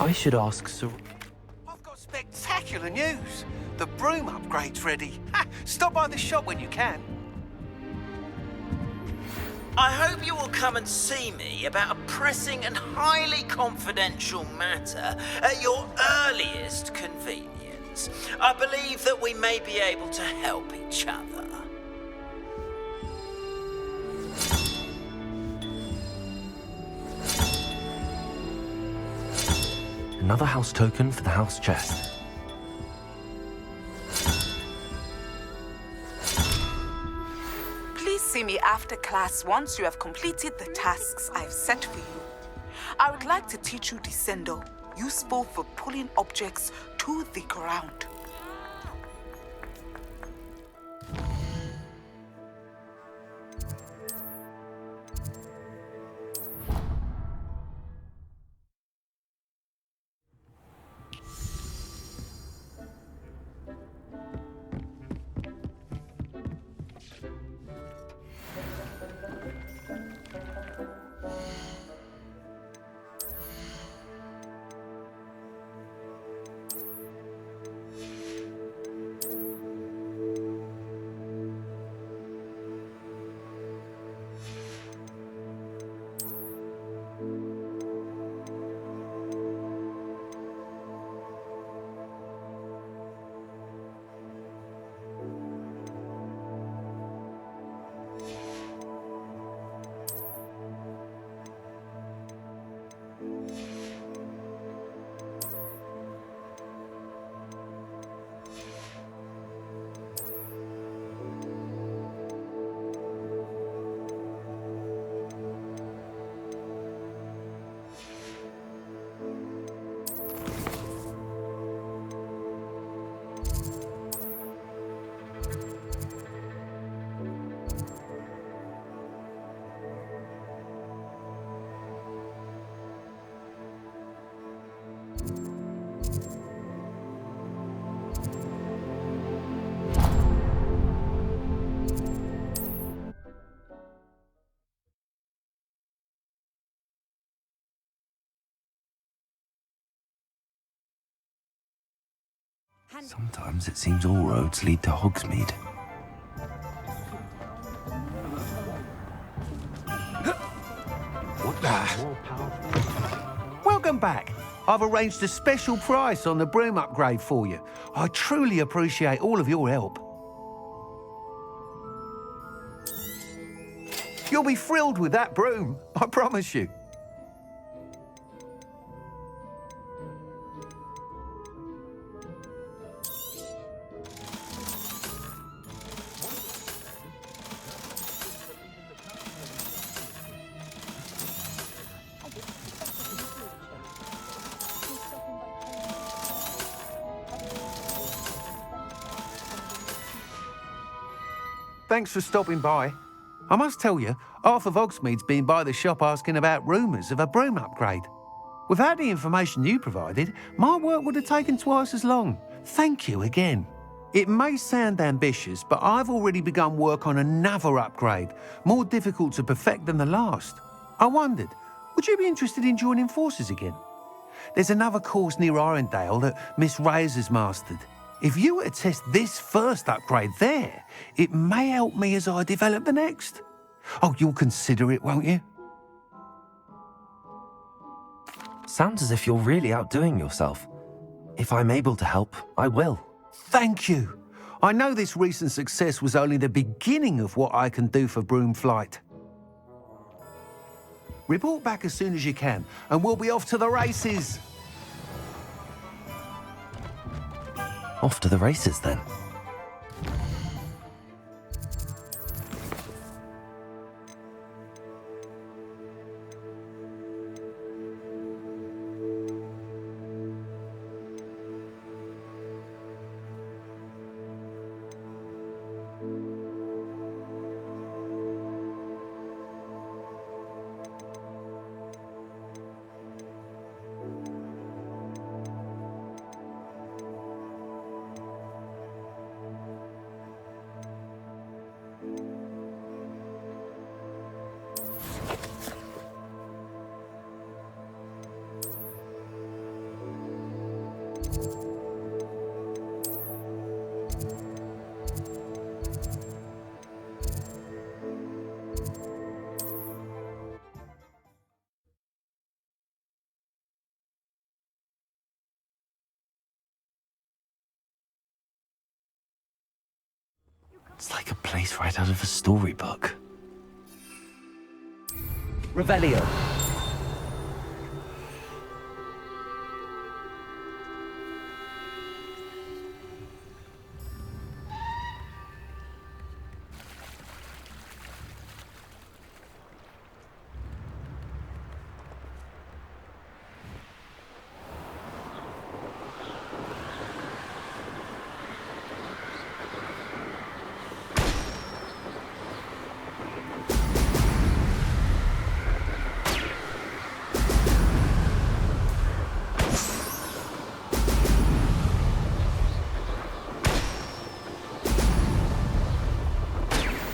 I should ask Sir... I've got spectacular news. The broom upgrade's ready. Ha! Stop by the shop when you can. I hope you will come and see me about a pressing and highly confidential matter at your earliest convenience. I believe that we may be able to help each other. Another house token for the house chest. Please see me after class once you have completed the tasks I've set for you. I would like to teach you Descendo, useful for pulling objects to the ground. Sometimes it seems all roads lead to Hogsmeade. Welcome back. I've arranged a special price on the broom upgrade for you. I truly appreciate all of your help. You'll be thrilled with that broom, I promise you. Thanks for stopping by. I must tell you, half of Hogsmeade's been by the shop asking about rumours of a broom upgrade. Without the information you provided, my work would have taken twice as long. Thank you again. It may sound ambitious, but I've already begun work on another upgrade, more difficult to perfect than the last. I wondered, would you be interested in joining forces again? There's another course near Irondale that Miss Reyes has mastered. If you were to test this first upgrade there, it may help me as I develop the next. Oh, you'll consider it, won't you? Sounds as if you're really outdoing yourself. If I'm able to help, I will. Thank you. I know this recent success was only the beginning of what I can do for Broomflight. Report back as soon as you can, and we'll be off to the races. Off to the races, then. It's like a place right out of a storybook. Revelio.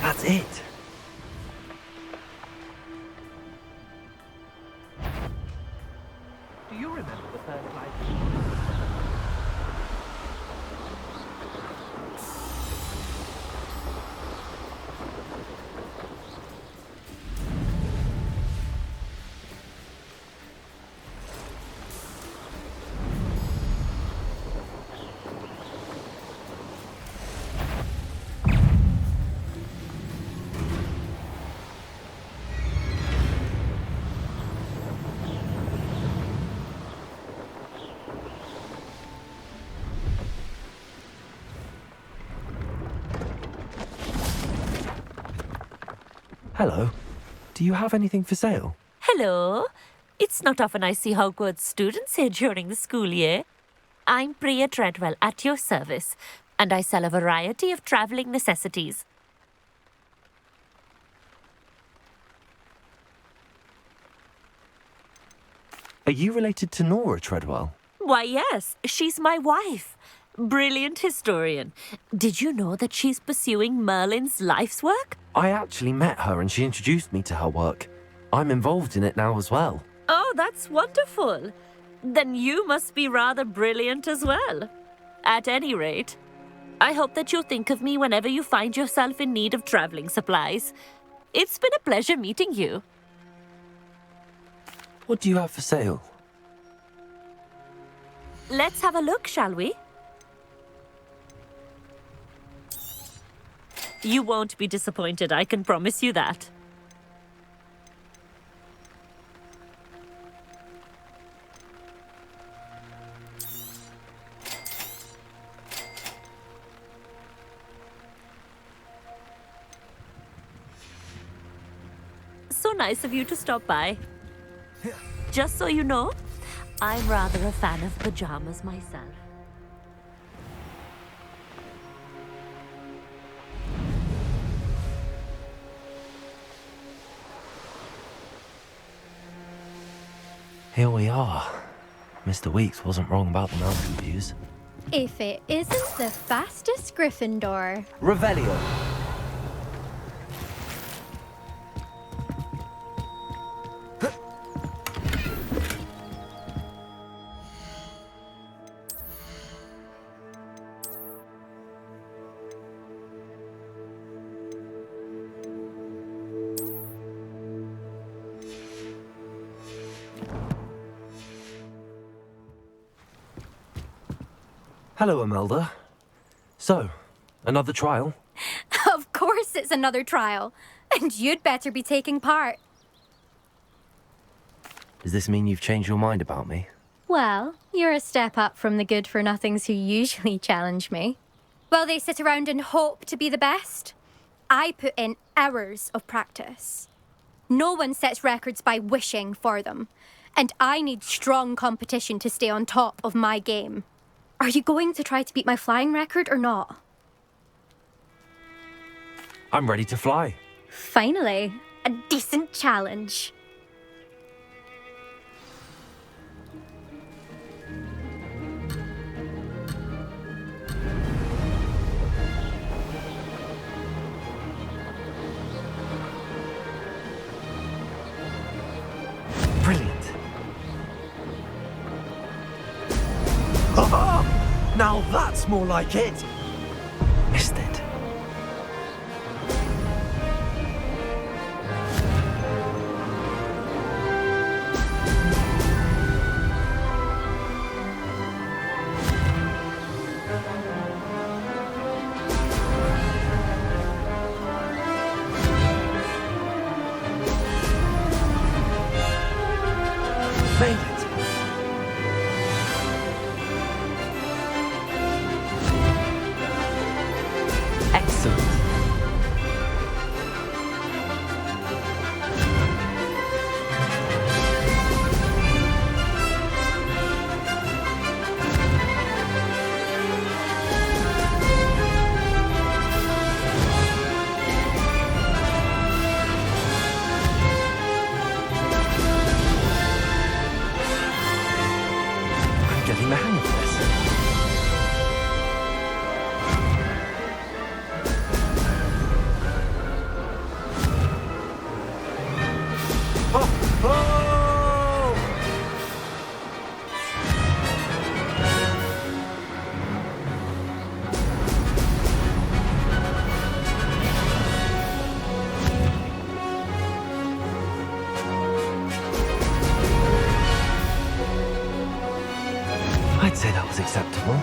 That's it. Do you remember the first time? Hello. Do you have anything for sale? Hello. It's not often I see Hogwarts students here during the school year. I'm Priya Treadwell at your service, and I sell a variety of travelling necessities. Are you related to Nora Treadwell? Why, yes, she's my wife. Brilliant historian. Did you know that she's pursuing Merlin's life's work? I actually met her and she introduced me to her work. I'm involved in it now as well. Oh, that's wonderful. Then you must be rather brilliant as well. At any rate, I hope that you'll think of me whenever you find yourself in need of travelling supplies. It's been a pleasure meeting you. What do you have for sale? Let's have a look, shall we? You won't be disappointed, I can promise you that. So nice of you to stop by. Just so you know, I'm rather a fan of pajamas myself. Here we are. Mr. Weeks wasn't wrong about the mountain views. If it isn't the fastest Gryffindor. Revelio. Hello, Imelda. So, another trial? Of course it's another trial. And you'd better be taking part. Does this mean you've changed your mind about me? Well, you're a step up from the good-for-nothings who usually challenge me. Well, they sit around and hope to be the best. I put in hours of practice. No one sets records by wishing for them. And I need strong competition to stay on top of my game. Are you going to try to beat my flying record or not? I'm ready to fly. Finally, a decent challenge. Now that's more like it! Missed it. Made it. Excellent. I'm getting the hang of this. I'd say that was acceptable.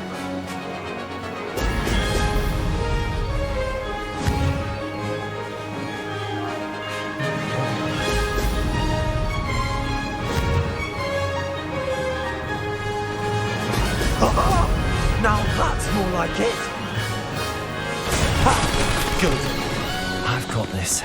Now that's more like it. Ha! Good. I've got this.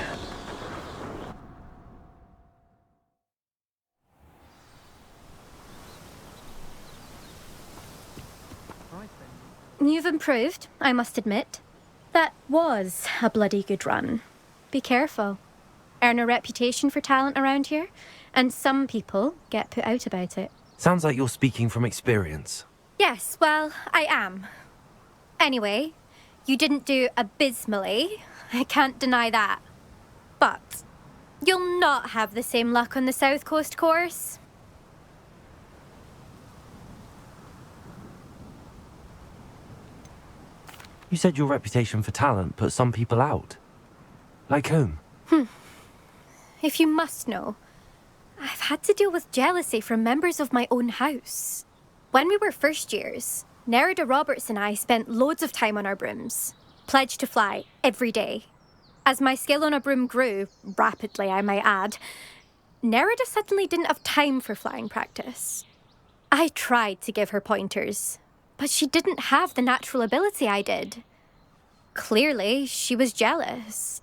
You've improved, I must admit. That was a bloody good run. Be careful. Earn a reputation for talent around here, and some people get put out about it. Sounds like you're speaking from experience. Yes, well, I am. Anyway, you didn't do abysmally. I can't deny that. But you'll not have the same luck on the South Coast course. You said your reputation for talent put some people out. Like whom? If you must know, I've had to deal with jealousy from members of my own house. When we were first years, Nerida Roberts and I spent loads of time on our brooms, pledged to fly every day. As my skill on a broom grew, rapidly I might add, Nerida suddenly didn't have time for flying practice. I tried to give her pointers, but she didn't have the natural ability I did. Clearly, she was jealous.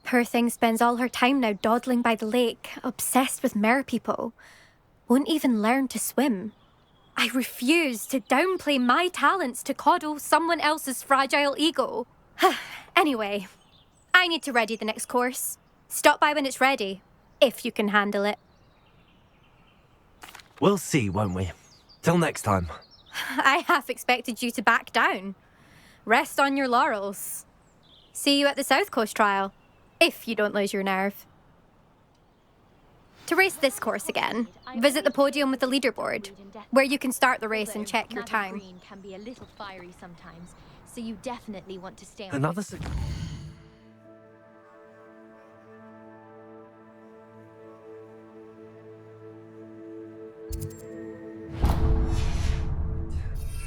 Poor thing spends all her time now dawdling by the lake, obsessed with merpeople. Won't even learn to swim. I refuse to downplay my talents to coddle someone else's fragile ego. Anyway, I need to ready the next course. Stop by when it's ready, if you can handle it. We'll see, won't we? Till next time. I half expected you to back down. Rest on your laurels. See you at the South Coast trial, if you don't lose your nerve. To race this course again, visit the podium with the leaderboard, where you can start the race and check your time. Green can be a little fiery sometimes, so you definitely want to stay on. Another...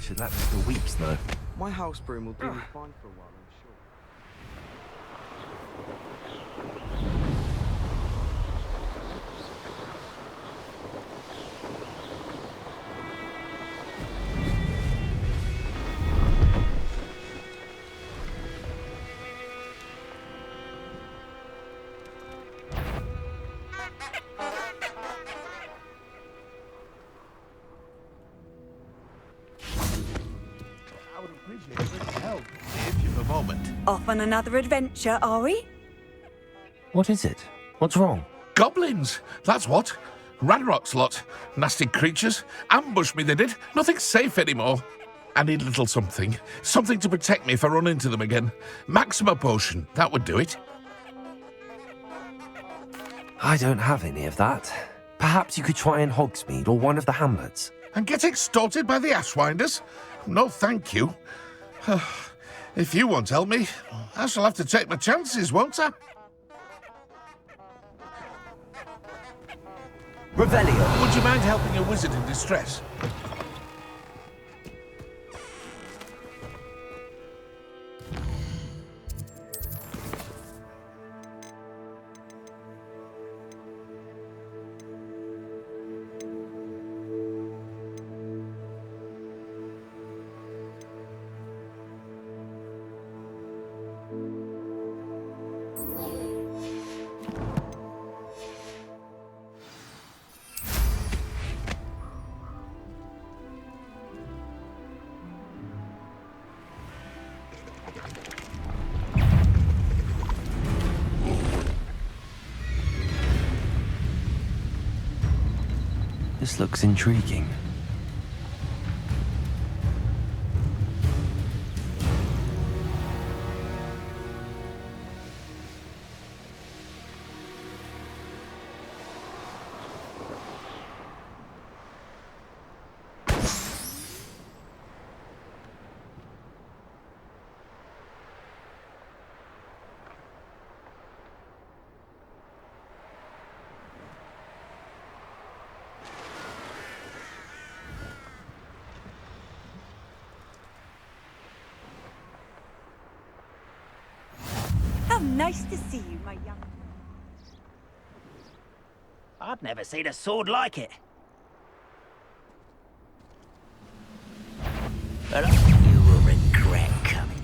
Should let Mr. Weeps know. My house broom will do me fine for a while, I'm sure. If you've a moment. Off on another adventure, are we? What is it? What's wrong? Goblins, that's what. Ranrock's lot. Nasty creatures. Ambushed me, they did. Nothing safe anymore. I need a little something. Something to protect me if I run into them again. Maxima potion, that would do it. I don't have any of that. Perhaps you could try in Hogsmeade or one of the hamlets. and get extorted by the Ashwinders? No, thank you. If you won't help me, I shall have to take my chances, won't I? Revelio. Would you mind helping a wizard in distress? This looks intriguing. How nice to see you, my young... I've never seen a sword like it. But you will regret coming.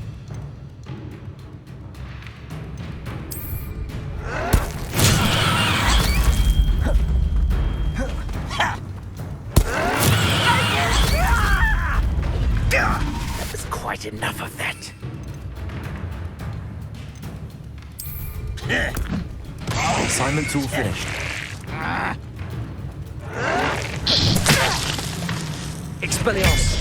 There's quite enough of that. Assignment tool finished. Expelliarmus.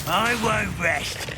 I won't rest.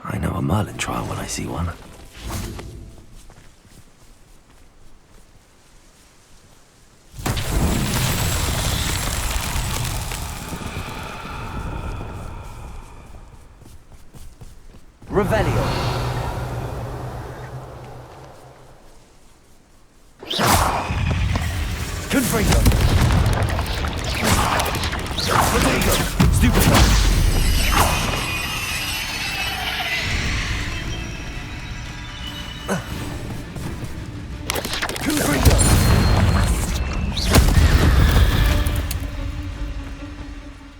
I know a Merlin trial when I see one. Revelio. Confringo. Potato. Stupid. Confringo.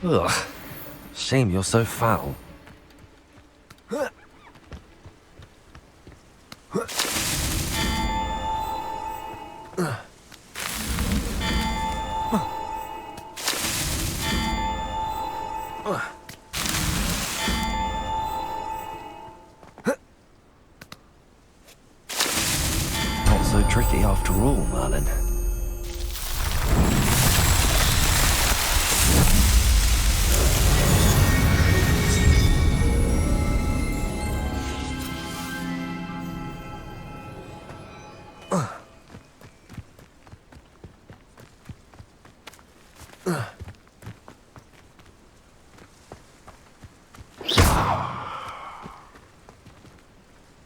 Ugh. Shame you're so foul. Not so tricky after all, Merlin.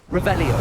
Revelio.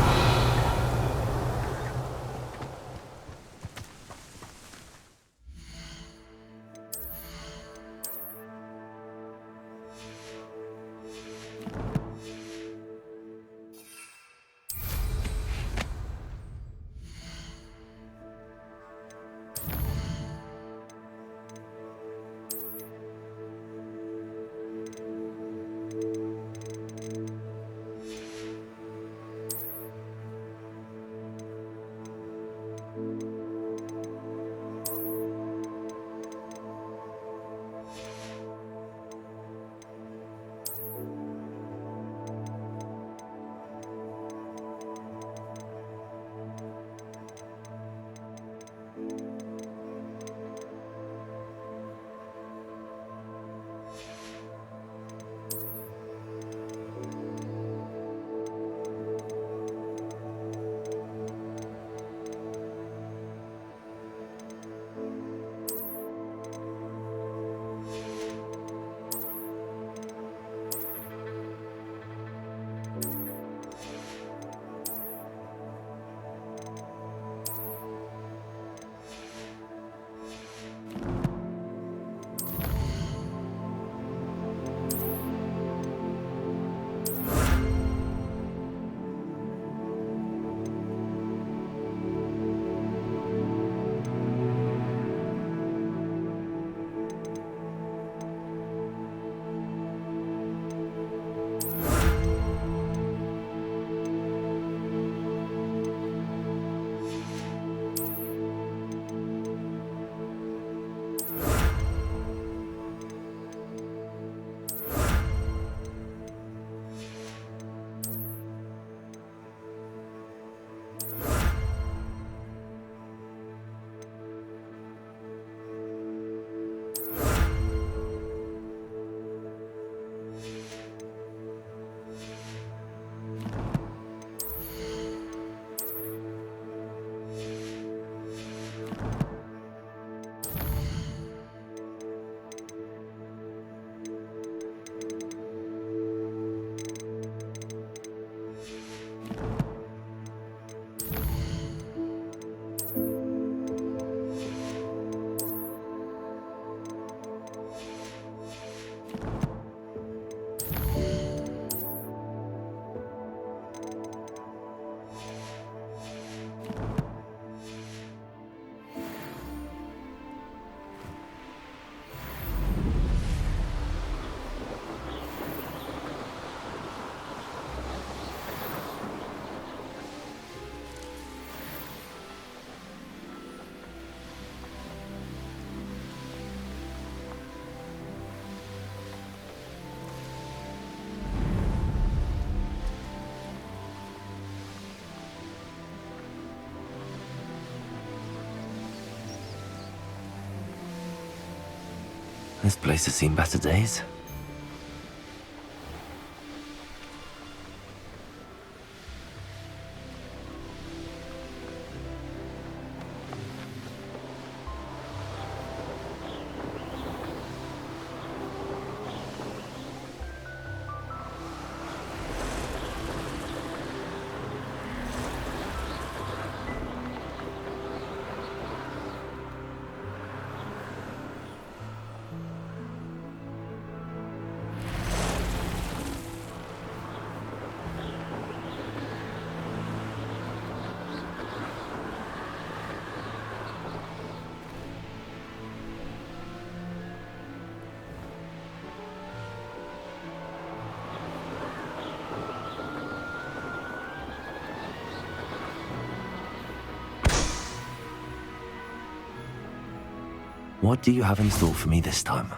This place has seen better days. What do you have in store for me this time?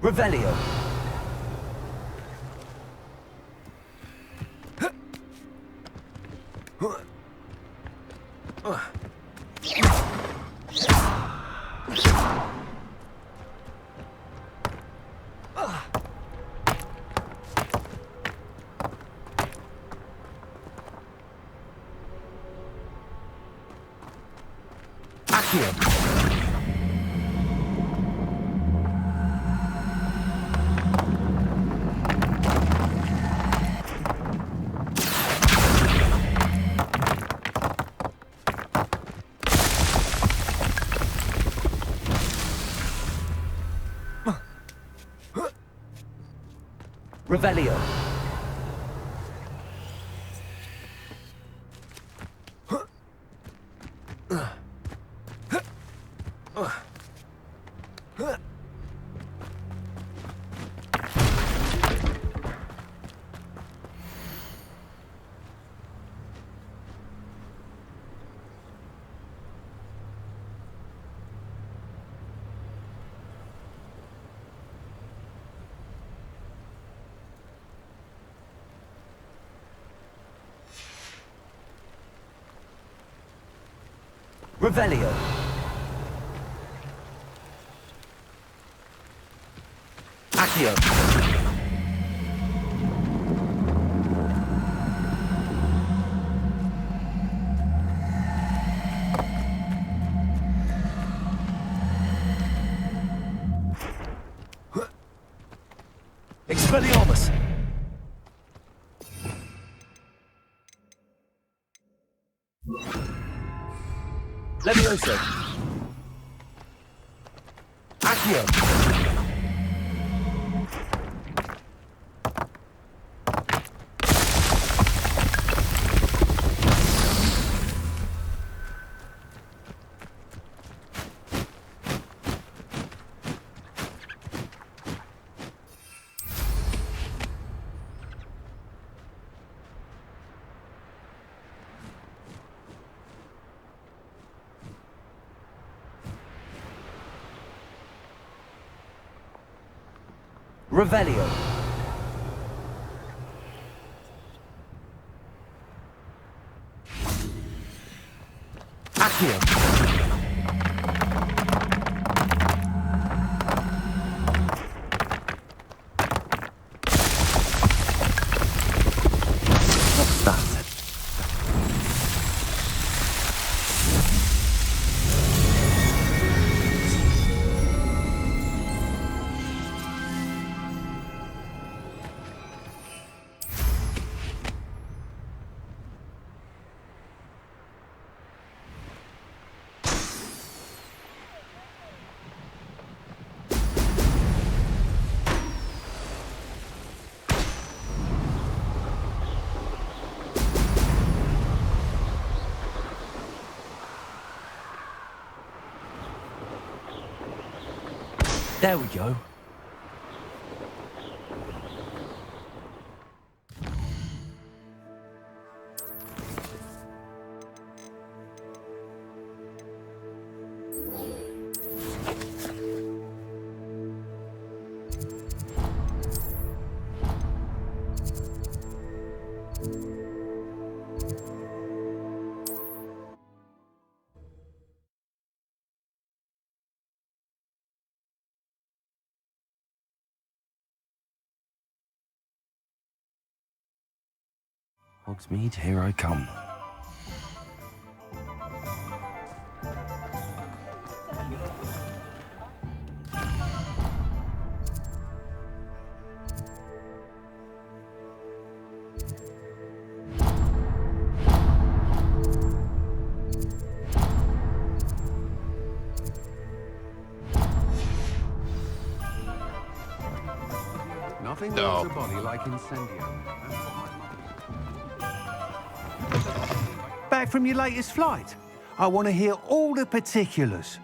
Revelio. Revelio. Revelio. Accio. Expelliarmus. Levioso. Accio. Revelio. Accio. What's that? There we go. Hogsmeade, here I come. Nothing No. warms a body like incendio. Back from your latest flight? I want to hear all the particulars.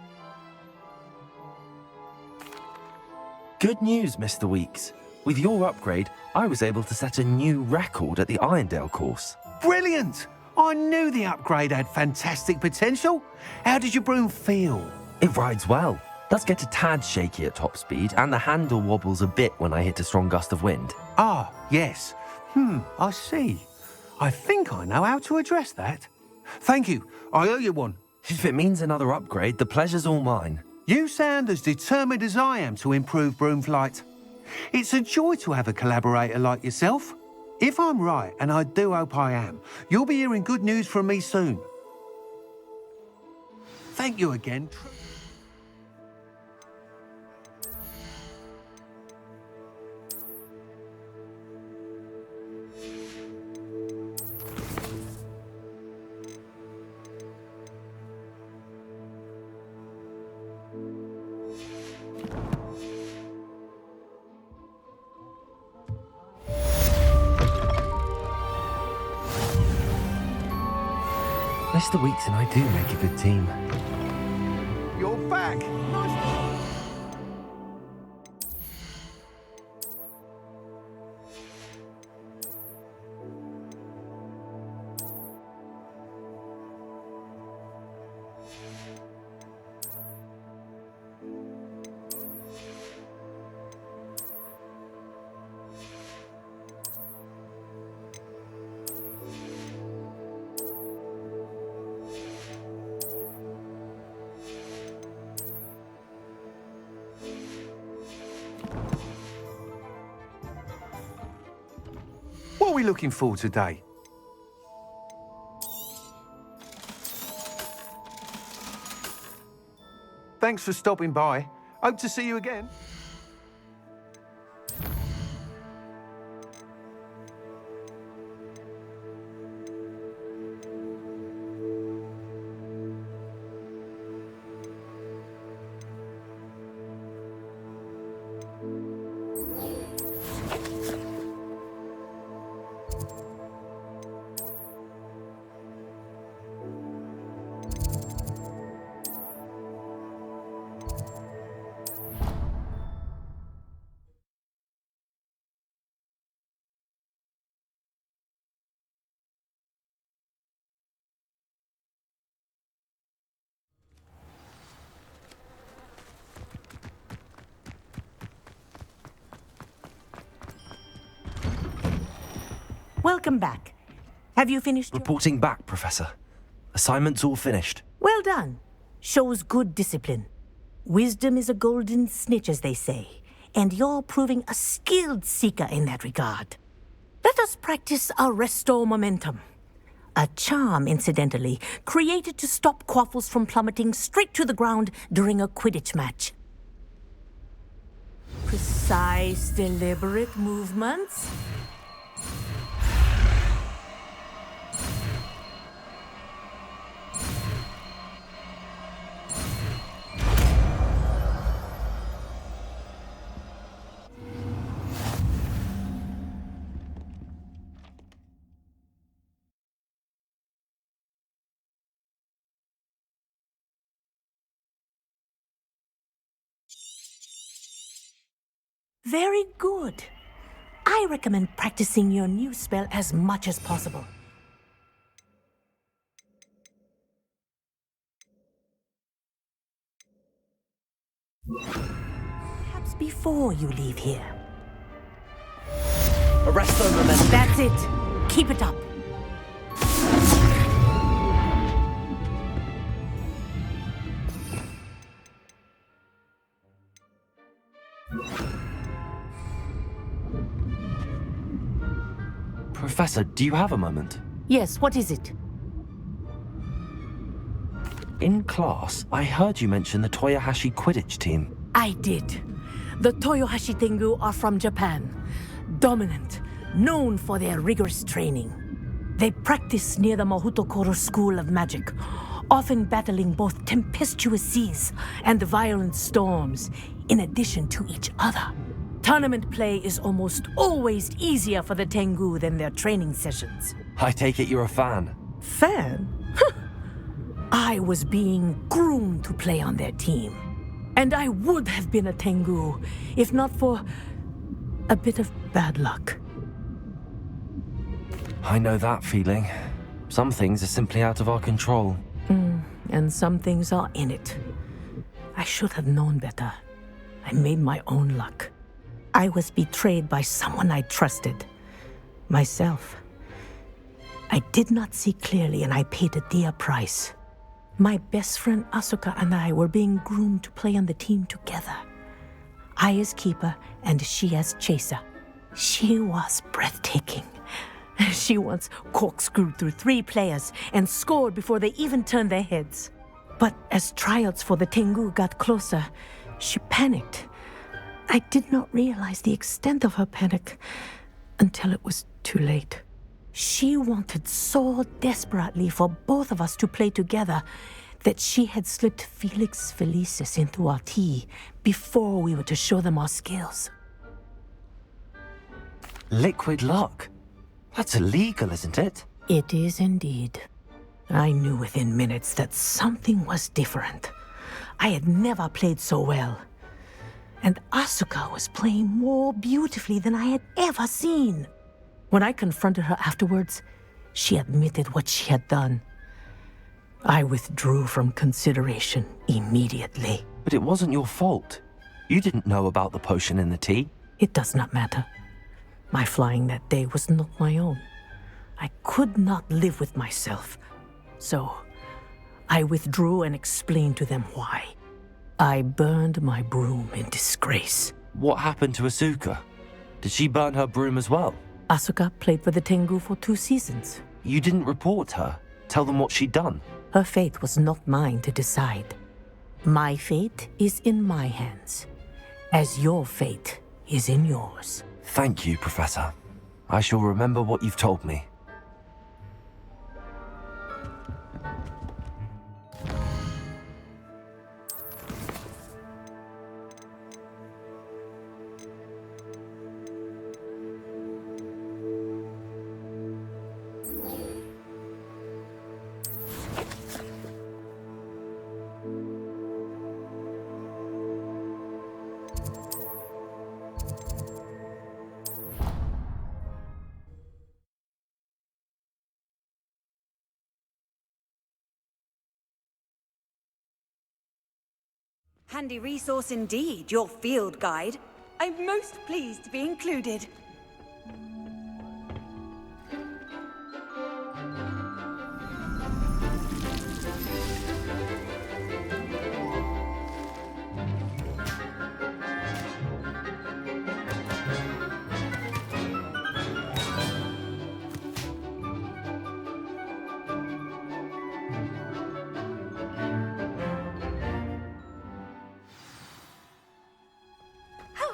Good news, Mr. Weeks. With your upgrade, I was able to set a new record at the Irondale course. Brilliant! I knew the upgrade had fantastic potential. How did your broom feel? It rides well. Does get a tad shaky at top speed, and the handle wobbles a bit when I hit a strong gust of wind. Ah, yes. I see. I think I know how to address that. Thank you. I owe you one. If it means another upgrade, the pleasure's all mine. You sound as determined as I am to improve broom flight. It's a joy to have a collaborator like yourself. If I'm right, and I do hope I am, you'll be hearing good news from me soon. Thank you again. Mr. Weeks and I do make a good team. You're back. Nice. What are we looking for today? Thanks for stopping by. Hope to see you again. Welcome back. Have you finished your... Reporting back, Professor. Assignment's all finished. Well done. Shows good discipline. Wisdom is a golden snitch, as they say, and you're proving a skilled seeker in that regard. Let us practice our restore momentum. A charm, incidentally, created to stop quaffles from plummeting straight to the ground during a Quidditch match. Precise, deliberate movements. Very good. I recommend practicing your new spell as much as possible. Perhaps before you leave here. Arrest the momentum. That's it. Keep it up. Professor, do you have a moment? Yes, what is it? In class, I heard you mention the Toyohashi Quidditch team. I did. The Toyohashi Tengu are from Japan. Dominant, known for their rigorous training. They practice near the Mahutokoro School of Magic, often battling both tempestuous seas and violent storms, in addition to each other. Tournament play is almost always easier for the Tengu than their training sessions. I take it you're a fan. Fan? I was being groomed to play on their team. And I would have been a Tengu, if not for a bit of bad luck. I know that feeling. Some things are simply out of our control. And some things are in it. I should have known better. I made my own luck. I was betrayed by someone I trusted. Myself. I did not see clearly and I paid a dear price. My best friend Asuka and I were being groomed to play on the team together. I as keeper and she as chaser. She was breathtaking. She once corkscrewed through 3 players and scored before they even turned their heads. But as tryouts for the Tengu got closer, she panicked. I did not realize the extent of her panic until it was too late. She wanted so desperately for both of us to play together that she had slipped Felix Felicis into our tea before we were to show them our skills. Liquid luck? That's illegal, isn't it? It is indeed. I knew within minutes that something was different. I had never played so well. And Asuka was playing more beautifully than I had ever seen. When I confronted her afterwards, she admitted what she had done. I withdrew from consideration immediately. But it wasn't your fault. You didn't know about the potion in the tea. It does not matter. My flying that day was not my own. I could not live with myself. So, I withdrew and explained to them why. I burned my broom in disgrace. What happened to Asuka? Did she burn her broom as well? Asuka played for the Tengu for 2 seasons. You didn't report her? Tell them what she'd done? Her fate was not mine to decide. My fate is in my hands, as your fate is in yours. Thank you, Professor. I shall remember what you've told me. Handy resource indeed, your field guide. I'm most pleased to be included.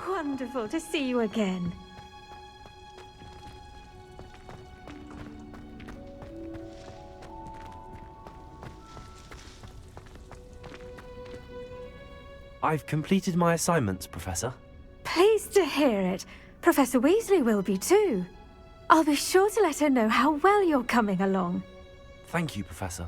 Wonderful to see you again. I've completed my assignments, Professor. Pleased to hear it. Professor Weasley will be too. I'll be sure to let her know how well you're coming along. Thank you, Professor.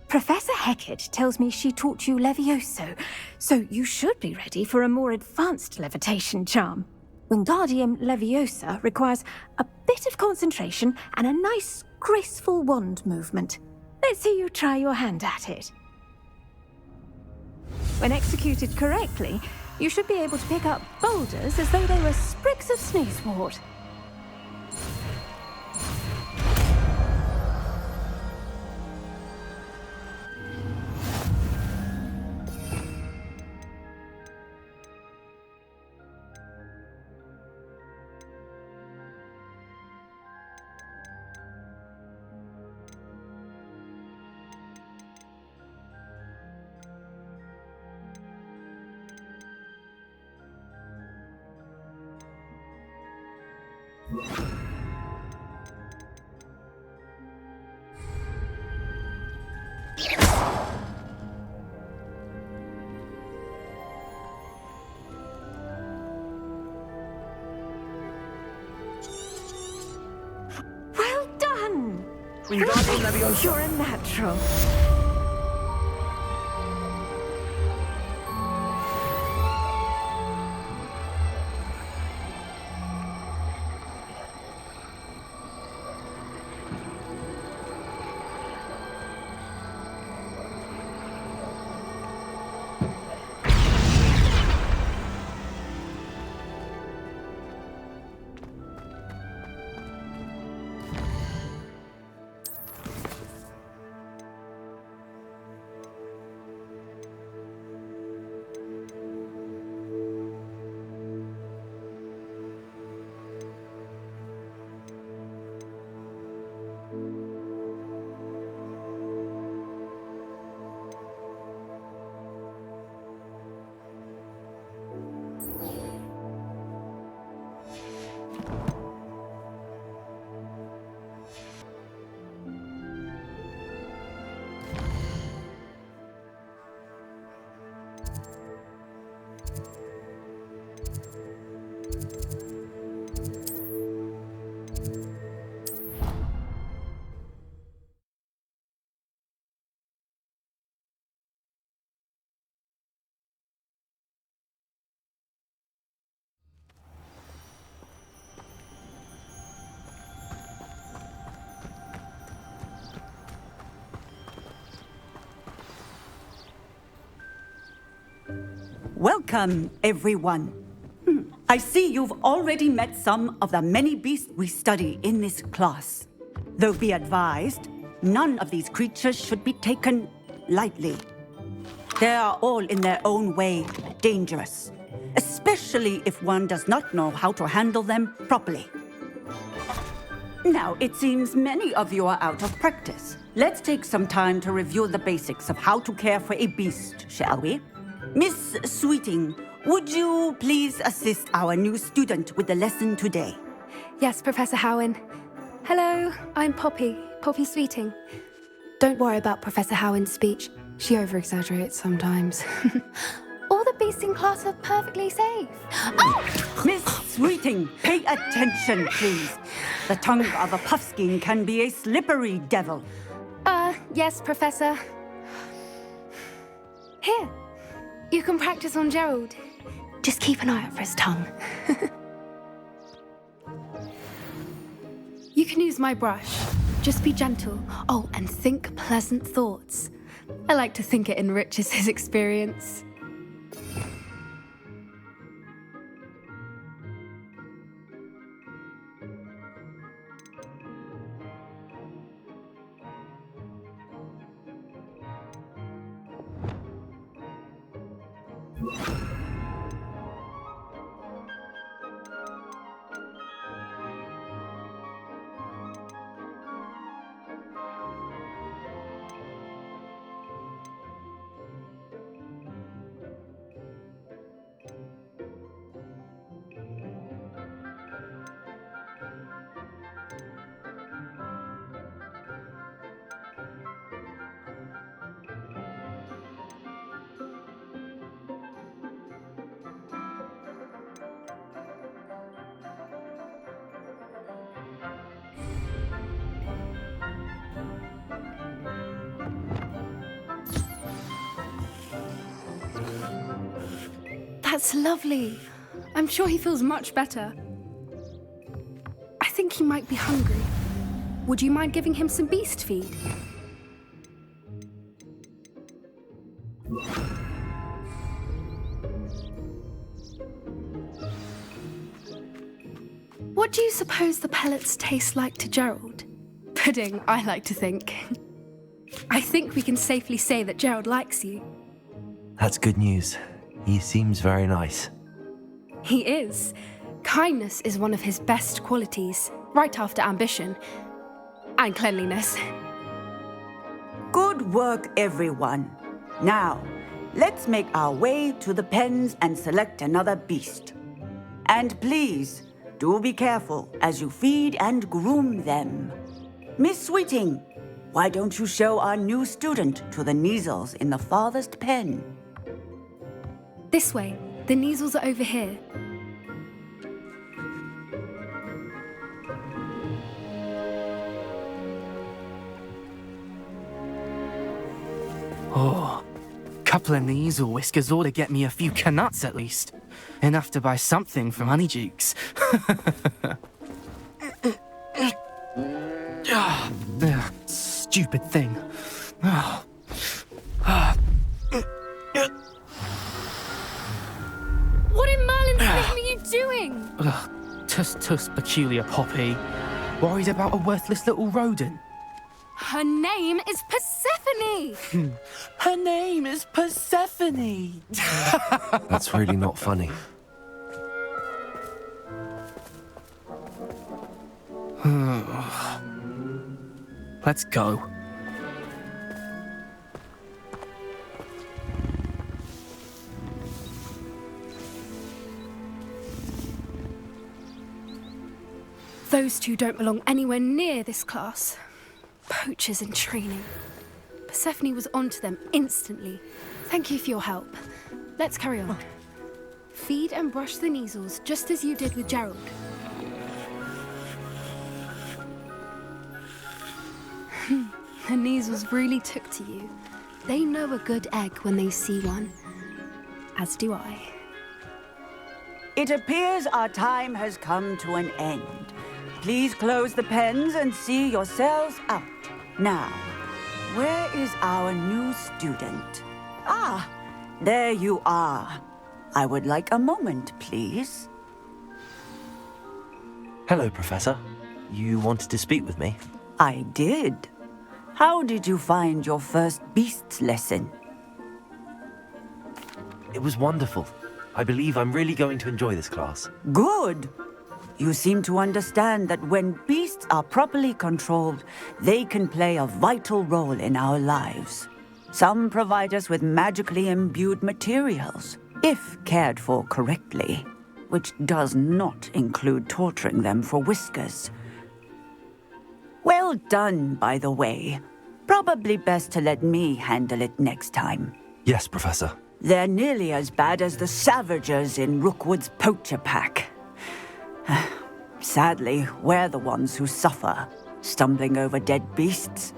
Professor Hecat tells me she taught you Levioso, so you should be ready for a more advanced levitation charm. Wingardium Leviosa requires a bit of concentration and a nice, graceful wand movement. Let's see you try your hand at it. When executed correctly, you should be able to pick up boulders as though they were sprigs of sneezewort. Well done! Wingardium Leviosa. You're a natural. Welcome, everyone. I see you've already met some of the many beasts we study in this class. Though be advised, none of these creatures should be taken lightly. They are all in their own way dangerous, especially if one does not know how to handle them properly. Now, it seems many of you are out of practice. Let's take some time to review the basics of how to care for a beast, shall we? Miss Sweeting, would you please assist our new student with the lesson today? Yes, Professor Howen. Hello, I'm Poppy Sweeting. Don't worry about Professor Howen's speech. She over-exaggerates sometimes. All the beasts in class are perfectly safe. Oh! Miss Sweeting, pay attention, please. The tongue of a puffskein can be a slippery devil. Yes, Professor. Here, you can practice on Gerald. Just keep an eye out for his tongue. You can use my brush. Just be gentle. Oh, and think pleasant thoughts. I like to think it enriches his experience. That's lovely. I'm sure he feels much better. I think he might be hungry. Would you mind giving him some beast feed? What do you suppose the pellets taste like to Gerald? Pudding, I like to think. I think we can safely say that Gerald likes you. That's good news. He seems very nice. He is. Kindness is one of his best qualities, right after ambition and cleanliness. Good work, everyone. Now, let's make our way to the pens and select another beast. And please, do be careful as you feed and groom them. Miss Sweeting, why don't you show our new student to the Neasels in the farthest pen? This way. The Neasels are over here. Oh, couple of Neasel whiskers ought to get me a few canuts at least. Enough to buy something from Honeydukes. Stupid thing. What in Merlin's name are you doing? Tuss, peculiar Poppy. Worried about a worthless little rodent? Her name is Persephone! Her name is Persephone! That's really not funny. Let's go. Those two don't belong anywhere near this class. Poachers in training. Persephone was onto them instantly. Thank you for your help. Let's carry on. Feed and brush the Neasels just as you did with Gerald. The Neasels really took to you. They know a good egg when they see one. As do I. It appears our time has come to an end. Please close the pens and see yourselves out. Now, where is our new student? Ah, there you are. I would like a moment, please. Hello, Professor. You wanted to speak with me? I did. How did you find your first beasts lesson? It was wonderful. I believe I'm really going to enjoy this class. Good. You seem to understand that when beasts are properly controlled, they can play a vital role in our lives. Some provide us with magically imbued materials, if cared for correctly, which does not include torturing them for whiskers. Well done, by the way. Probably best to let me handle it next time. Yes, Professor. They're nearly as bad as the Savagers in Rookwood's poacher pack. Sadly, we're the ones who suffer, stumbling over dead beasts.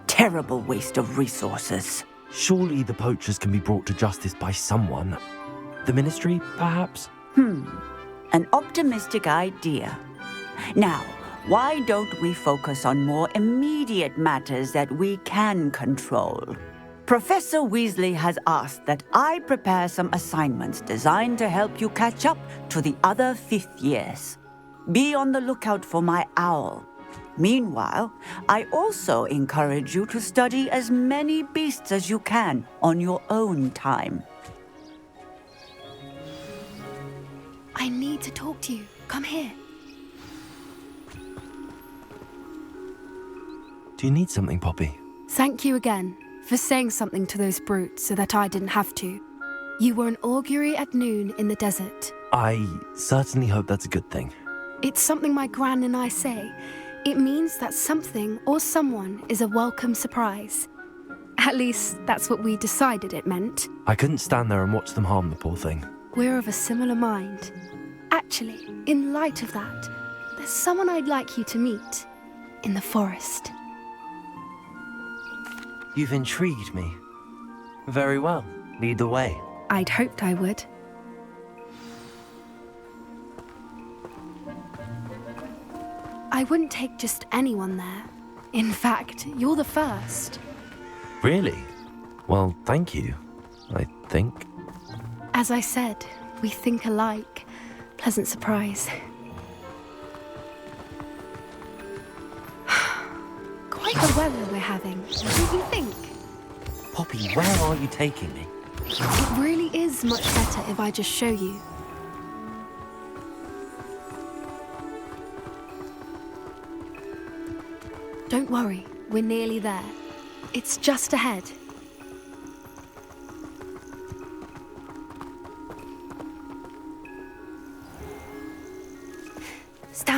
Terrible waste of resources. Surely the poachers can be brought to justice by someone. The Ministry, perhaps? An optimistic idea. Now, why don't we focus on more immediate matters that we can control? Professor Weasley has asked that I prepare some assignments designed to help you catch up to the other fifth years. Be on the lookout for my owl. Meanwhile, I also encourage you to study as many beasts as you can on your own time. I need to talk to you. Come here. Do you need something, Poppy? Thank you again for saying something to those brutes so that I didn't have to. You were an augury at noon in the desert. I certainly hope that's a good thing. It's something my gran and I say. It means that something or someone is a welcome surprise. At least, that's what we decided it meant. I couldn't stand there and watch them harm the poor thing. We're of a similar mind. Actually, in light of that, there's someone I'd like you to meet. In the forest. You've intrigued me. Very well. Lead the way. I'd hoped I would. I wouldn't take just anyone there. In fact, you're the first. Really? Well, thank you, I think. As I said, we think alike. Pleasant surprise. Quite the weather we're having. What do you think? Poppy, where are you taking me? It really is much better if I just show you. Don't worry, we're nearly there. It's just ahead.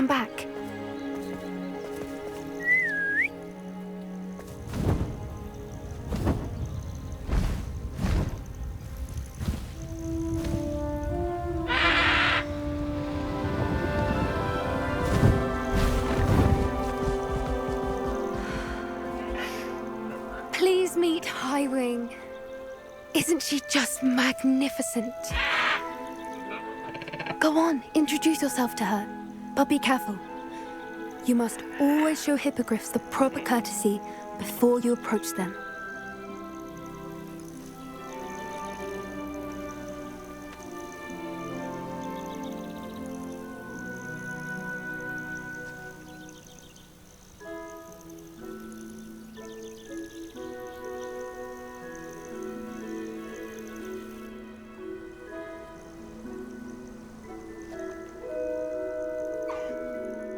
stand back. Please meet Highwing. Isn't she just magnificent? Go on, introduce yourself to her. But be careful. You must always show hippogriffs the proper courtesy before you approach them.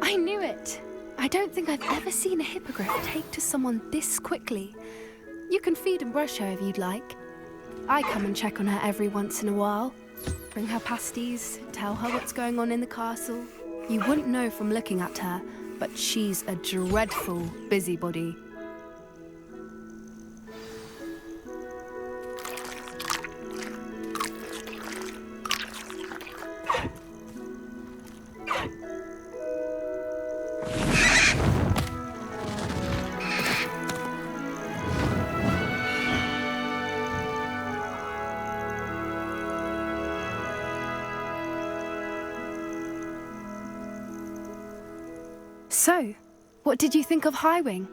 I knew it. I don't think I've ever seen a hippogriff take to someone this quickly. You can feed and brush her if you'd like. I come and check on her every once in a while. Bring her pasties, tell her what's going on in the castle. You wouldn't know from looking at her, but she's a dreadful busybody. So, what did you think of Highwing?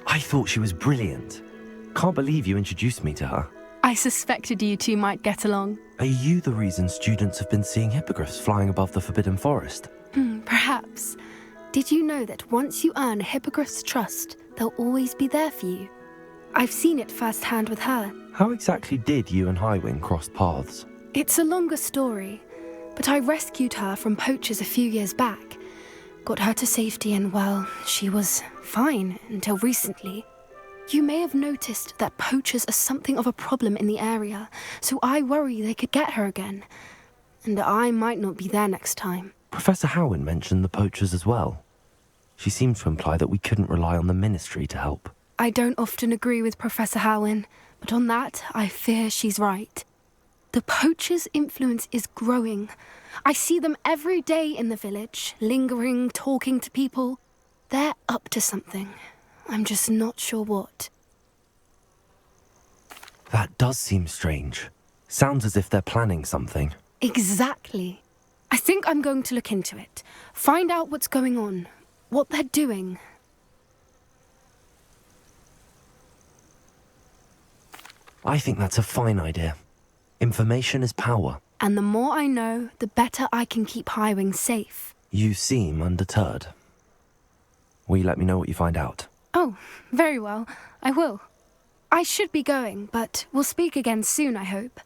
I thought she was brilliant. Can't believe you introduced me to her. I suspected you two might get along. Are you the reason students have been seeing hippogriffs flying above the Forbidden Forest? Perhaps. Did you know that once you earn a hippogriff's trust, they'll always be there for you? I've seen it firsthand with her. How exactly did you and Highwing cross paths? It's a longer story, but I rescued her from poachers a few years back. Got her to safety and, well, she was fine until recently. You may have noticed that poachers are something of a problem in the area, so I worry they could get her again. And I might not be there next time. Professor Howin mentioned the poachers as well. She seemed to imply that we couldn't rely on the ministry to help. I don't often agree with Professor Howin, but on that, I fear she's right. The poachers' influence is growing. I see them every day in the village, lingering, talking to people. They're up to something. I'm just not sure what. That does seem strange. Sounds as if they're planning something. Exactly. I think I'm going to look into it. Find out what's going on, what they're doing. I think that's a fine idea. Information is power. And the more I know, the better I can keep Highwing safe. You seem undeterred. Will you let me know what you find out? Oh, very well. I will. I should be going, but we'll speak again soon, I hope.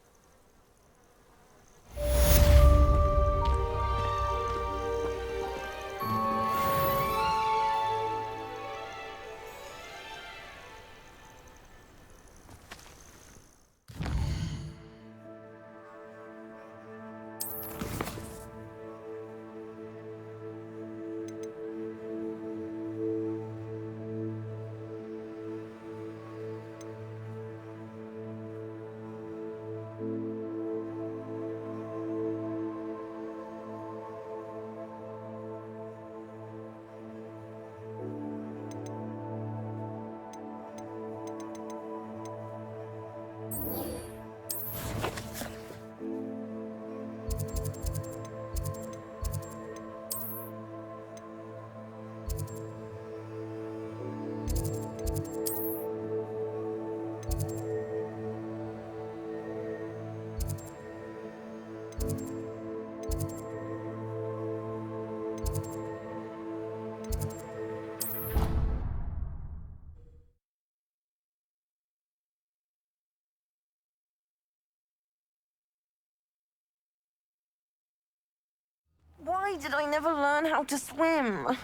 Why did I never learn how to swim?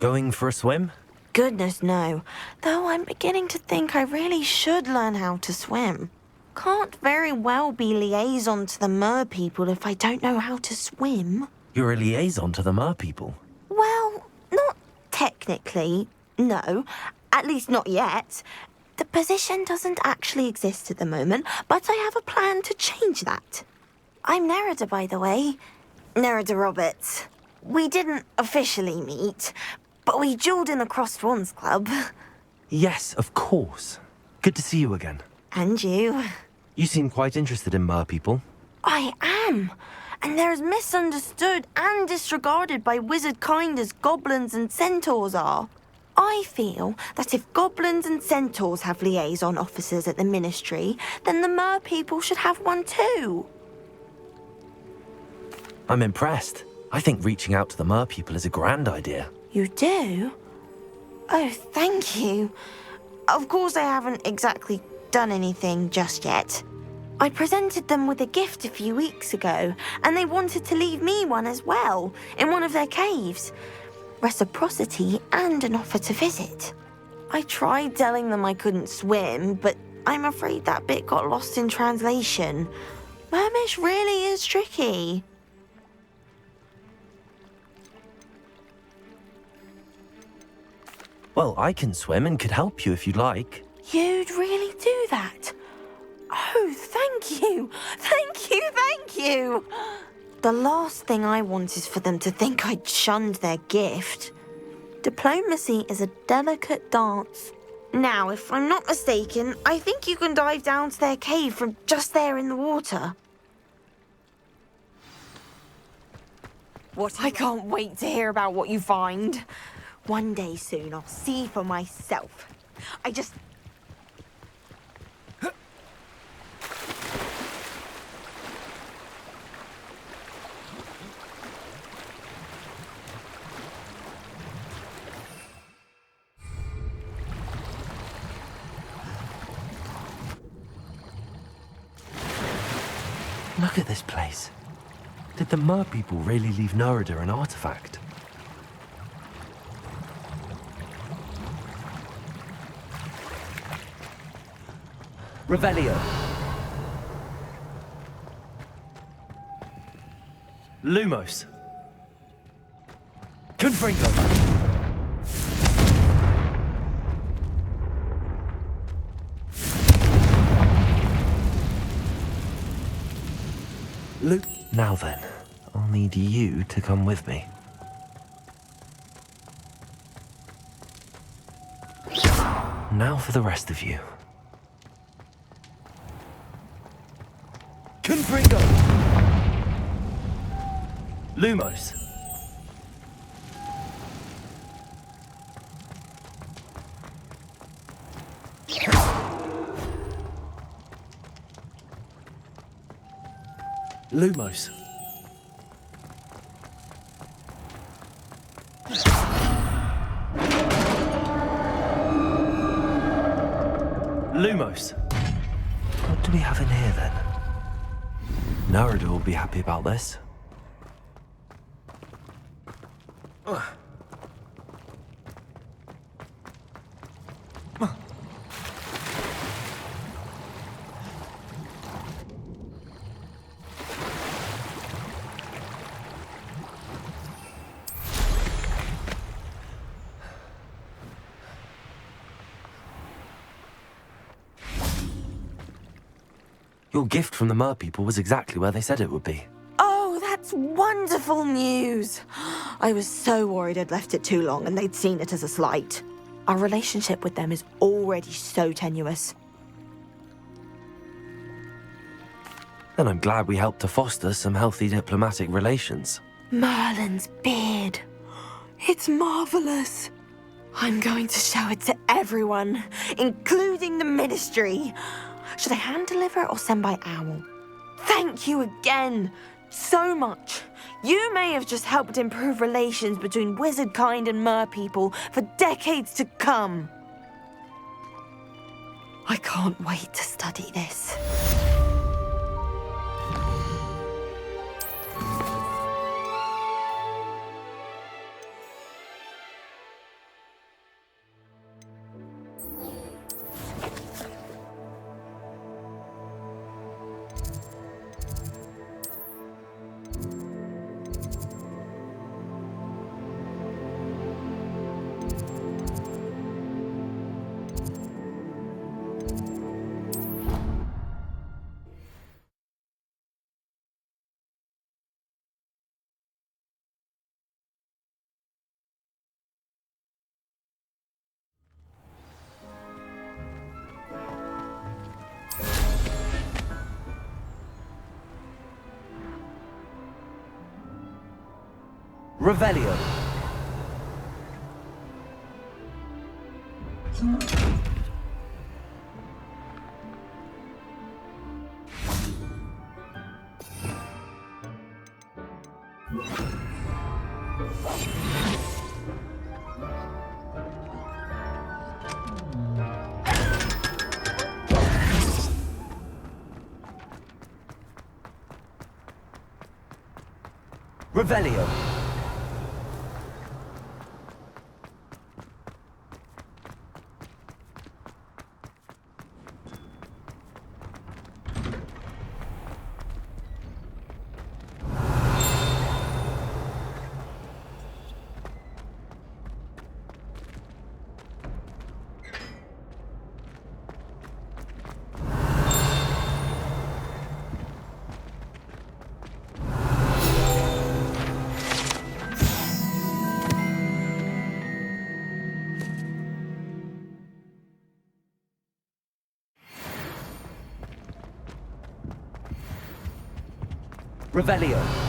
Going for a swim? Goodness, no. Though I'm beginning to think I really should learn how to swim. can't very well be liaison to the mer people if I don't know how to swim. You're a liaison to the mer people. Well, not technically, no. At least not yet. The position doesn't actually exist at the moment, but I have a plan to change that. I'm Nerida, by the way. Nerida Roberts. We didn't officially meet, but we duelled in the Crossed Swans Club. Yes, of course. Good to see you again. And you. You seem quite interested in mer people. I am. And they're as misunderstood and disregarded by wizard kind as goblins and centaurs are. I feel that if goblins and centaurs have liaison officers at the ministry, then the mer people should have one too. I'm impressed. I think reaching out to the mer people is a grand idea. You do? Oh, thank you. Of course I haven't exactly done anything just yet. I presented them with a gift a few weeks ago, and they wanted to leave me one as well, in one of their caves. Reciprocity and an offer to visit. I tried telling them I couldn't swim, but I'm afraid that bit got lost in translation. Mermish really is tricky. Well, I can swim and could help you if you'd like. You'd really do that? Oh, thank you! Thank you, thank you! The last thing I want is for them to think I'd shunned their gift. Diplomacy is a delicate dance. Now, if I'm not mistaken, I think you can dive down to their cave from just there in the water. I can't wait to hear about what you find. One day soon, I'll see for myself. I just... Look at this place. Did the mer people really leave Nerida an artifact? Revelio. Lumos. Confringo. Now then, I'll need you to come with me. Now for the rest of you. Confringo. Lumos. Lumos. Lumos. What do we have in here then? Nerida will be happy about this. Your gift from the mer people was exactly where they said it would be. Oh, that's wonderful news! I was so worried I'd left it too long and they'd seen it as a slight. Our relationship with them is already so tenuous. Then I'm glad we helped to foster some healthy diplomatic relations. Merlin's beard. It's marvelous. I'm going to show it to everyone, including the ministry. Should I hand deliver it or send by owl? Thank you again so much. You may have just helped improve relations between wizard kind and mer people for decades to come. I can't wait to study this. Revelio. Revelio. Revelio.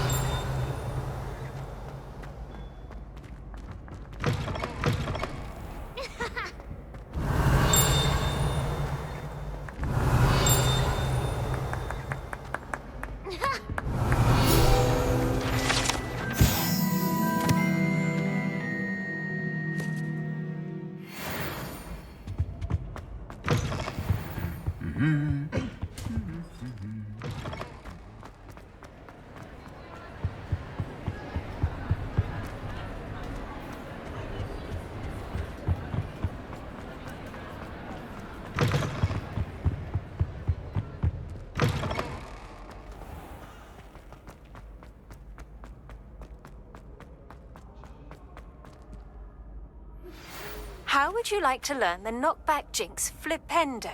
How would you like to learn the knockback jinx flipendo?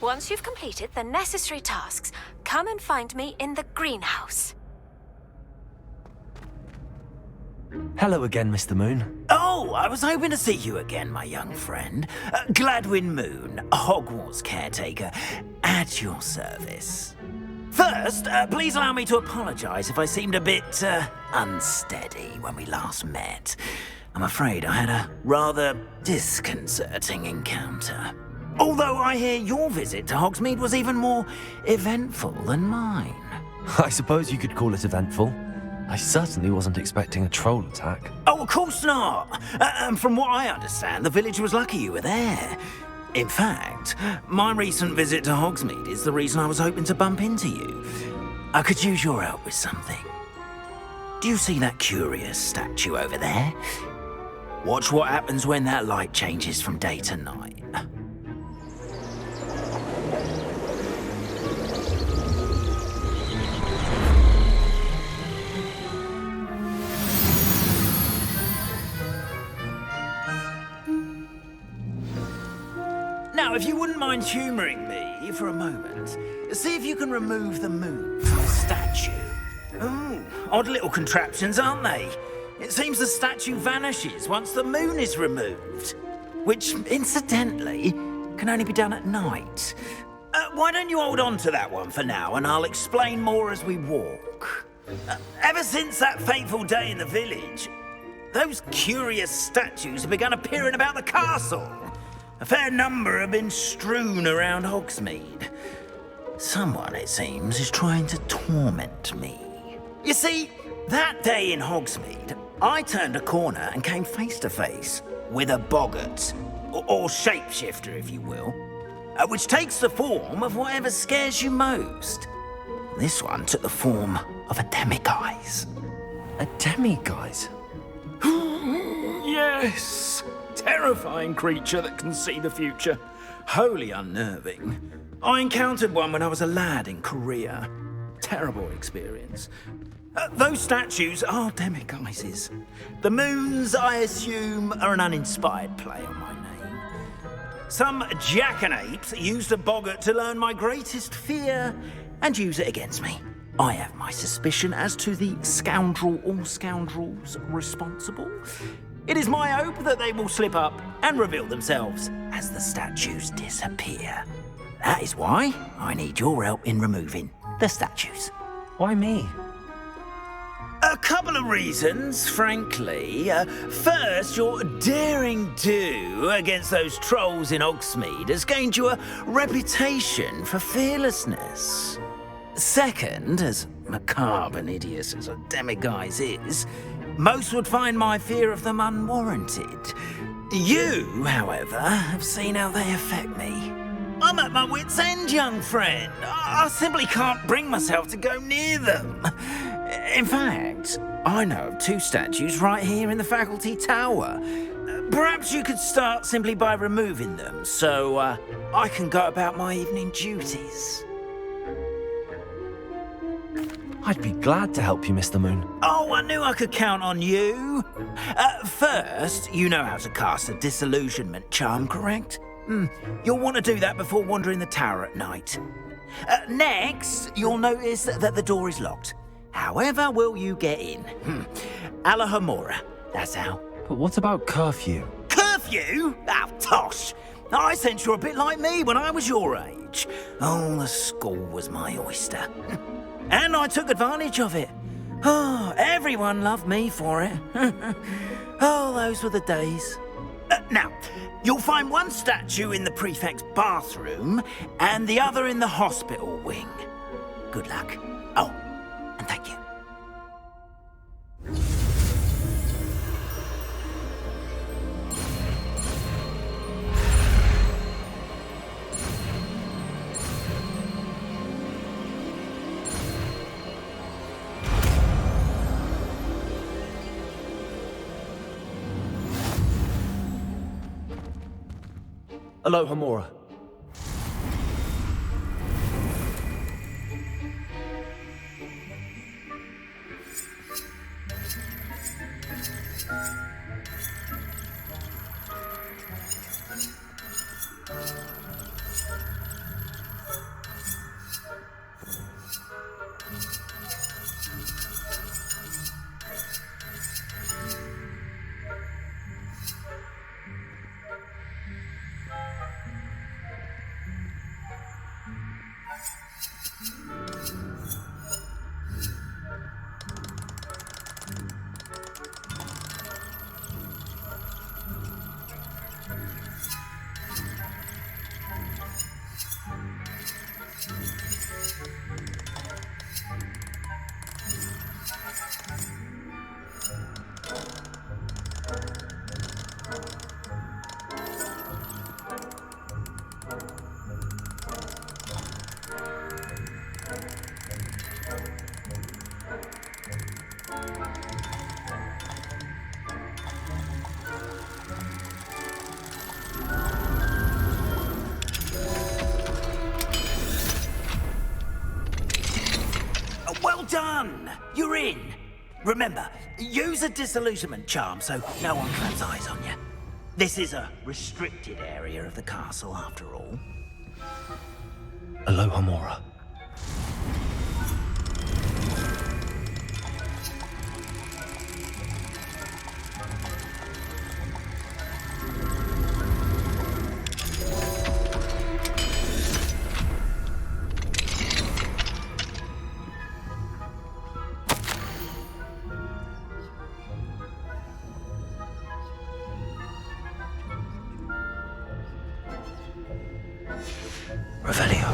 Once you've completed the necessary tasks, come and find me in the greenhouse. Hello again, Mr. Moon. Oh, I was hoping to see you again, my young friend. Gladwin Moon, Hogwarts caretaker, at your service. First, please allow me to apologise if I seemed a bit unsteady when we last met. I'm afraid I had a rather disconcerting encounter. Although I hear your visit to Hogsmeade was even more eventful than mine. I suppose you could call it eventful. I certainly wasn't expecting a troll attack. Oh, of course not. And from what I understand, the village was lucky you were there. In fact, my recent visit to Hogsmeade is the reason I was hoping to bump into you. I could use your help with something. Do you see that curious statue over there? Watch what happens when that light changes from day to night. Now, if you wouldn't mind humouring me for a moment, see if you can remove the moon from the statue. Ooh, odd little contraptions, aren't they? It seems the statue vanishes once the moon is removed, which, incidentally, can only be done at night. Why don't you hold on to that one for now, and I'll explain more as we walk. Ever since that fateful day in the village, those curious statues have begun appearing about the castle. A fair number have been strewn around Hogsmeade. Someone, it seems, is trying to torment me. You see, that day in Hogsmeade, I turned a corner and came face to face with a boggart, or shapeshifter, if you will, which takes the form of whatever scares you most. This one took the form of a demiguise. A demiguise? Yes! Terrifying creature that can see the future. Wholly unnerving. I encountered one when I was a lad in Korea. Terrible experience. Those statues are demiguises. The moons, I assume, are an uninspired play on my name. Some jackanapes used a boggart to learn my greatest fear and use it against me. I have my suspicion as to the scoundrel or scoundrels responsible. It is my hope that they will slip up and reveal themselves as the statues disappear. That is why I need your help in removing the statues. Why me? A couple of reasons, frankly. First, your daring do against those trolls in Hogsmeade has gained you a reputation for fearlessness. Second, as macabre and hideous as a demiguise is, most would find my fear of them unwarranted. You, however, have seen how they affect me. I'm at my wit's end, young friend. I simply can't bring myself to go near them. In fact, I know of 2 statues right here in the faculty tower. Perhaps you could start simply by removing them, so I can go about my evening duties. I'd be glad to help you, Mr. Moon. Oh, I knew I could count on you. First, you know how to cast a disillusionment charm, correct? You'll want to do that before wandering the tower at night. Next, you'll notice that the door is locked. However will you get in? Alahomora, that's how. But what about curfew? Curfew? Oh, tosh. I sense you're a bit like me when I was your age. Oh, the school was my oyster. And I took advantage of it. Oh, everyone loved me for it. Oh, those were the days. Now, you'll find one statue in the prefect's bathroom and the other in the hospital wing. Good luck. Oh, and thank you. Alohomora. Well done! You're in. Remember, use a disillusionment charm so no one claps eyes on you. This is a restricted area of the castle, after all. Alohomora. Revelio.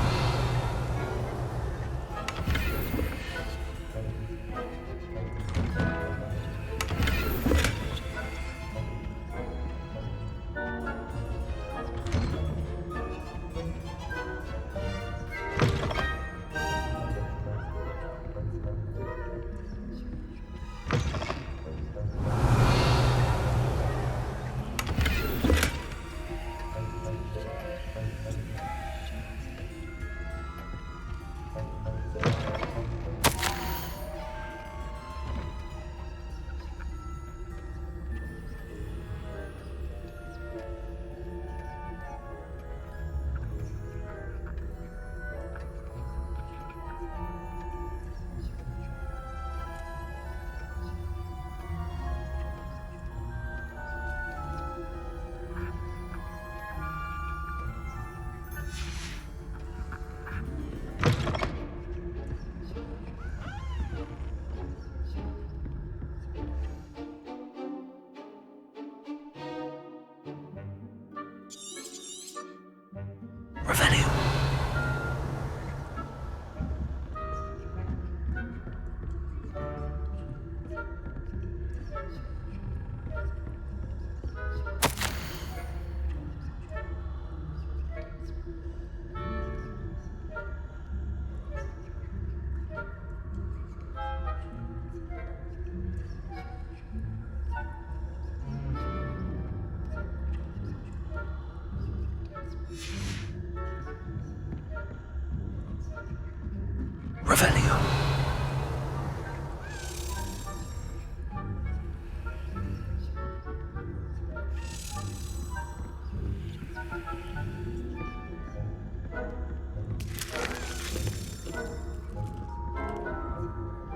Revelio.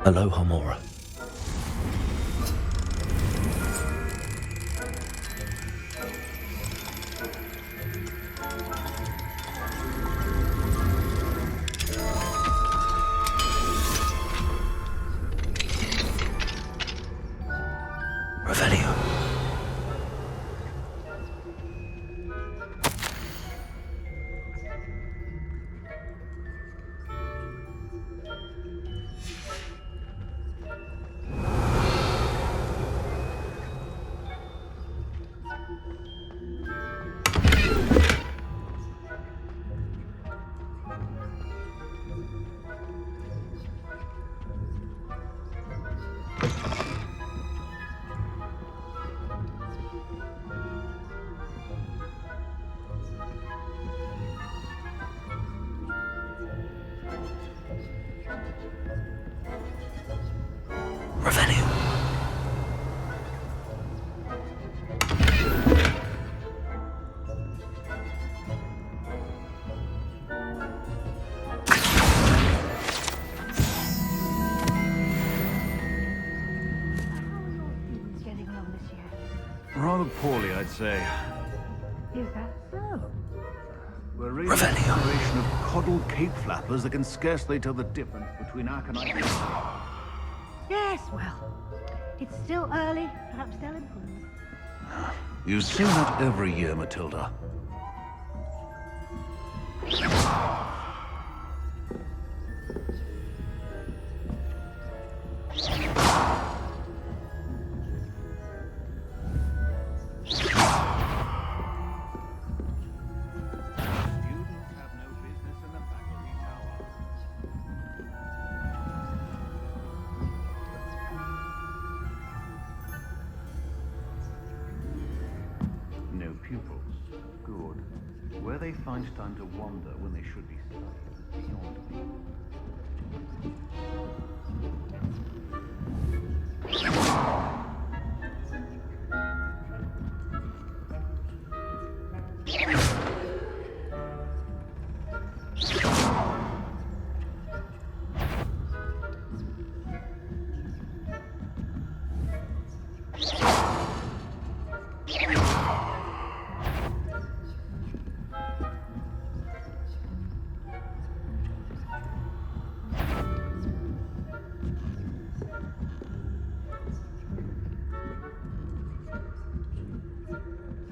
Hello, Homora. Revelio. Revelio. Getting along this year? Rather poorly, I'd say. Is that so? We're raising a generation of coddled cape flappers that can scarcely tell the difference between aconite and... Yes, well, it's still early. Perhaps they'll improve. You say that every year, Matilda. No pupils. Good. Where they find time to wander when they should be studying is beyond me.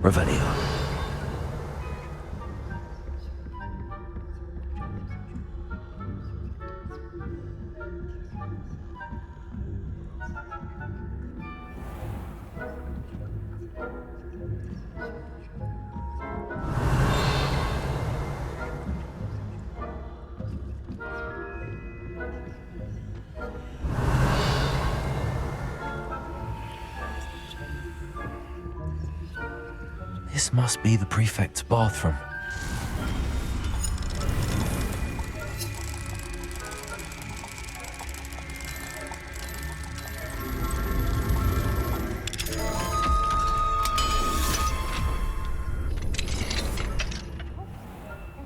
Revelio. This must be the prefect's bathroom.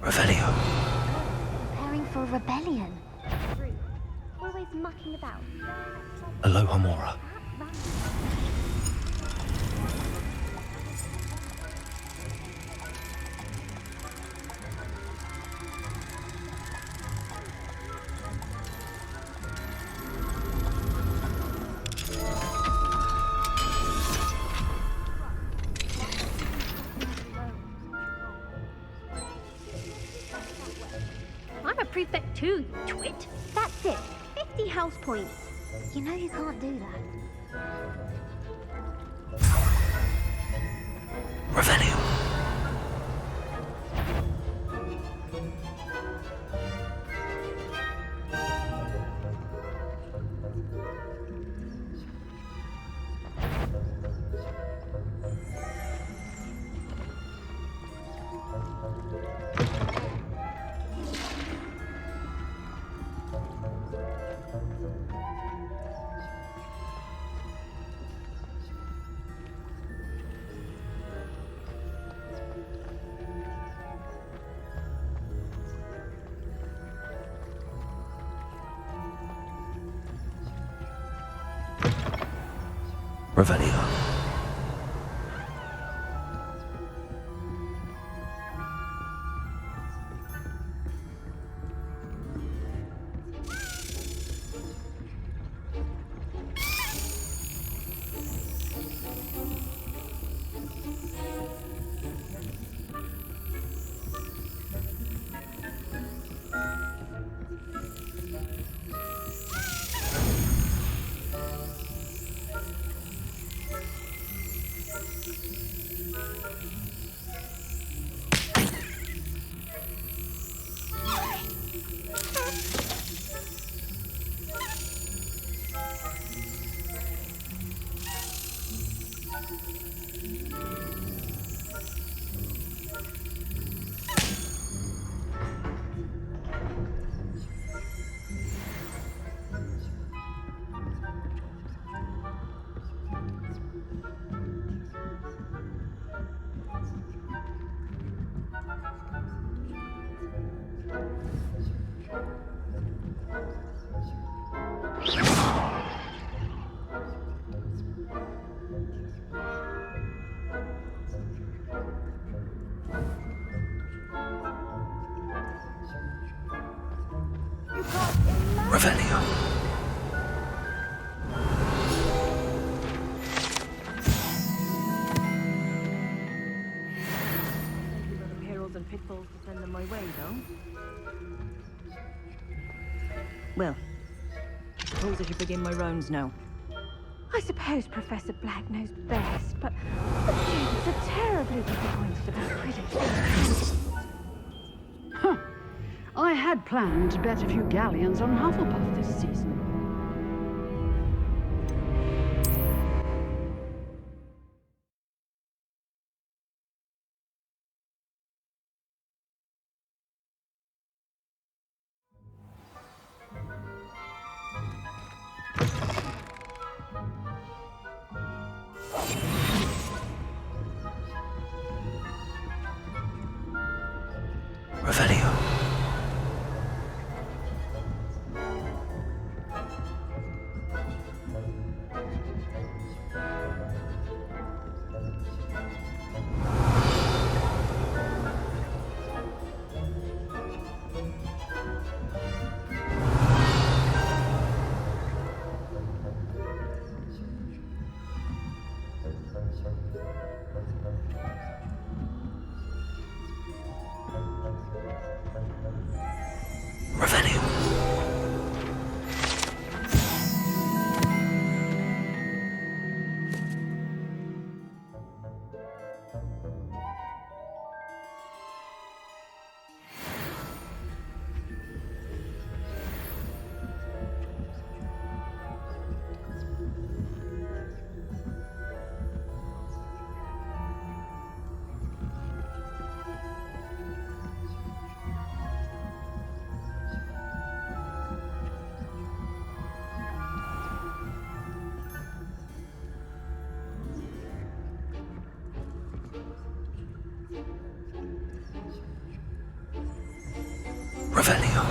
Revelio. Preparing for a rebellion. Always mucking about. Hello, Homora. I'm a prefect too, you twit. That's it. 50 house points. You know you can't do that. Revelio. Revelio. Revelio. Perils and pitfalls to send them my way, though. Well, suppose I should begin my rounds now. I suppose Professor Black knows best, but the students are terribly disappointed about Quidditch. Huh. I had planned to bet a few galleons on Hufflepuff this season. Revelio. Revelio. Revelio.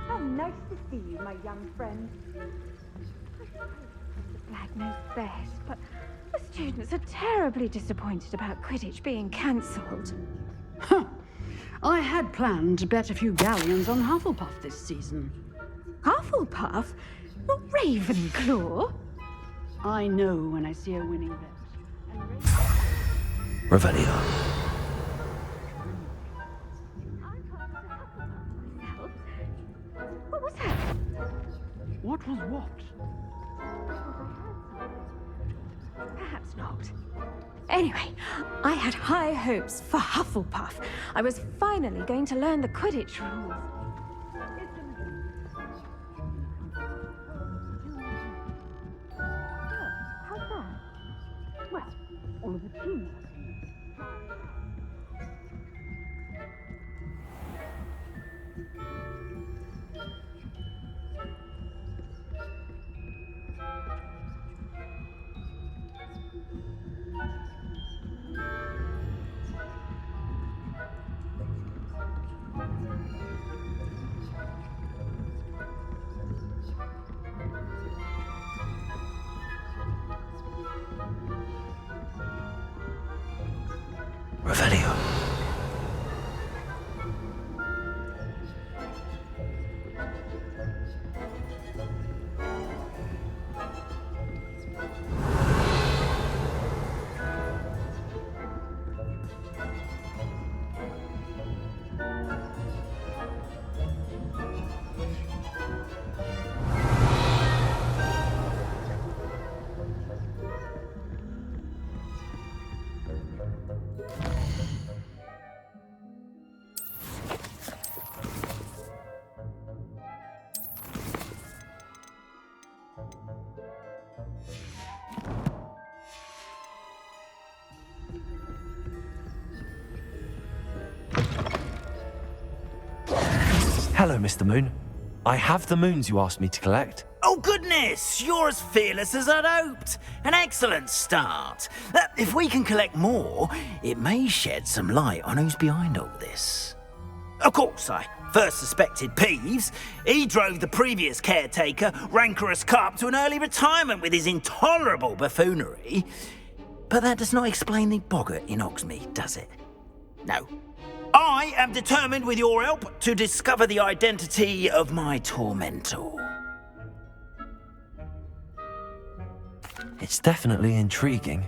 How nice to see you, my young friend. Professor Black knows best, but the students are terribly disappointed about Quidditch being cancelled. Huh. I had planned to bet a few galleons on Hufflepuff this season. Hufflepuff? Not Ravenclaw? I know when I see a winning bet. Revelio. What was that? What was what? Perhaps not. Anyway, I had high hopes for Hufflepuff. I was finally going to learn the Quidditch rules. How's that? Well, all of the team. Revelio. Hello, Mr. Moon. I have the moons you asked me to collect. Oh, goodness! You're as fearless as I'd hoped. An excellent start. If we can collect more, it may shed some light on who's behind all this. Of course, I first suspected Peeves. He drove the previous caretaker, Rancorous Carp, to an early retirement with his intolerable buffoonery. But that does not explain the boggart in Hogsmeade, does it? No. I am determined, with your help, to discover the identity of my tormentor. It's definitely intriguing.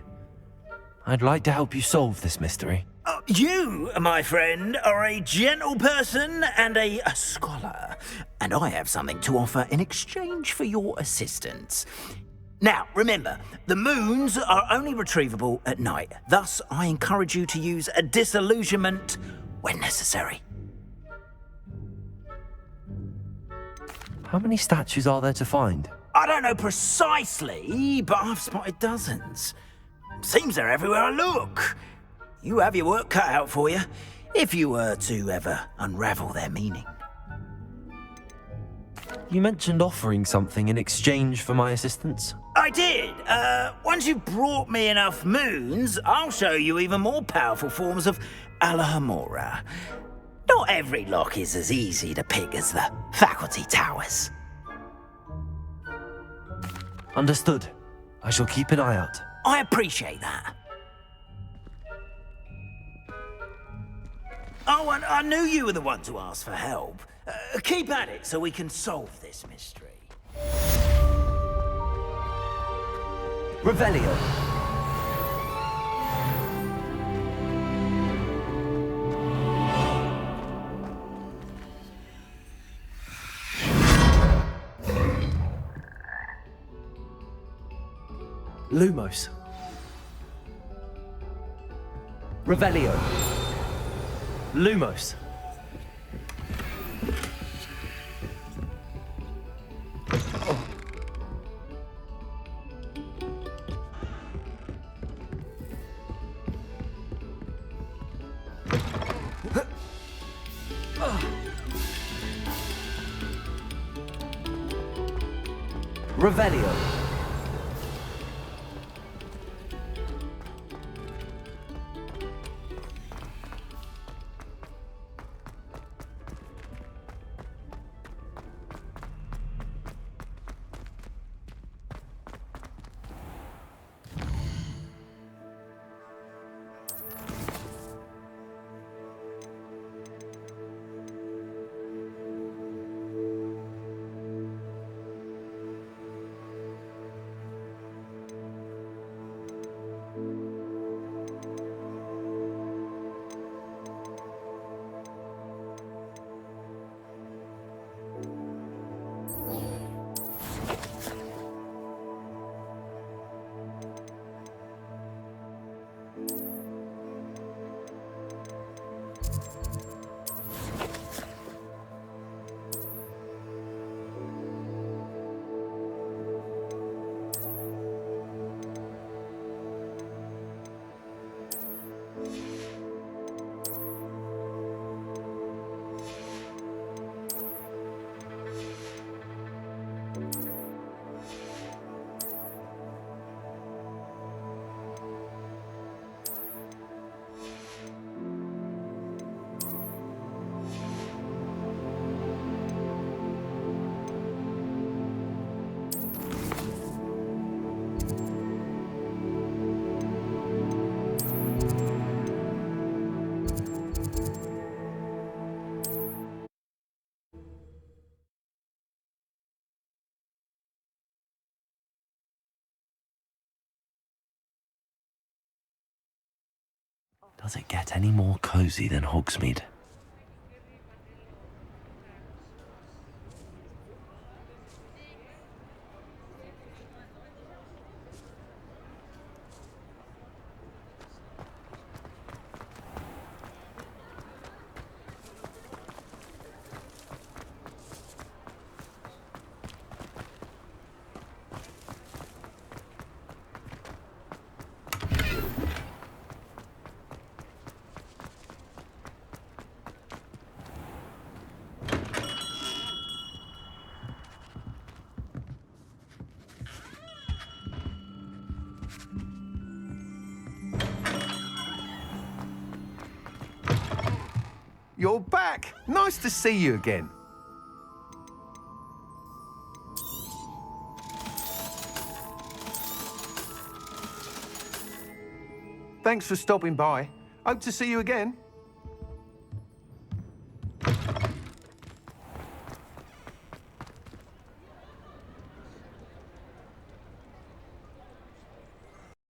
I'd like to help you solve this mystery. You, my friend, are a gentle person and a scholar, and I have something to offer in exchange for your assistance. Now, remember, the moons are only retrievable at night. Thus, I encourage you to use a disillusionment when necessary. How many statues are there to find? I don't know precisely, but I've spotted dozens. Seems they're everywhere I look. You have your work cut out for you, if you were to ever unravel their meaning. You mentioned offering something in exchange for my assistance. I did. Once you've brought me enough moons, I'll show you even more powerful forms of Alohomora. Not every lock is as easy to pick as the faculty towers. Understood. I shall keep an eye out. I appreciate that. Oh, and I knew you were the one to ask for help. Keep at it so we can solve this mystery. Revelio. Lumos. Revelio. Lumos. Revelio. Does it get any more cozy than Hogsmeade? You're back! Nice to see you again. Thanks for stopping by. Hope to see you again.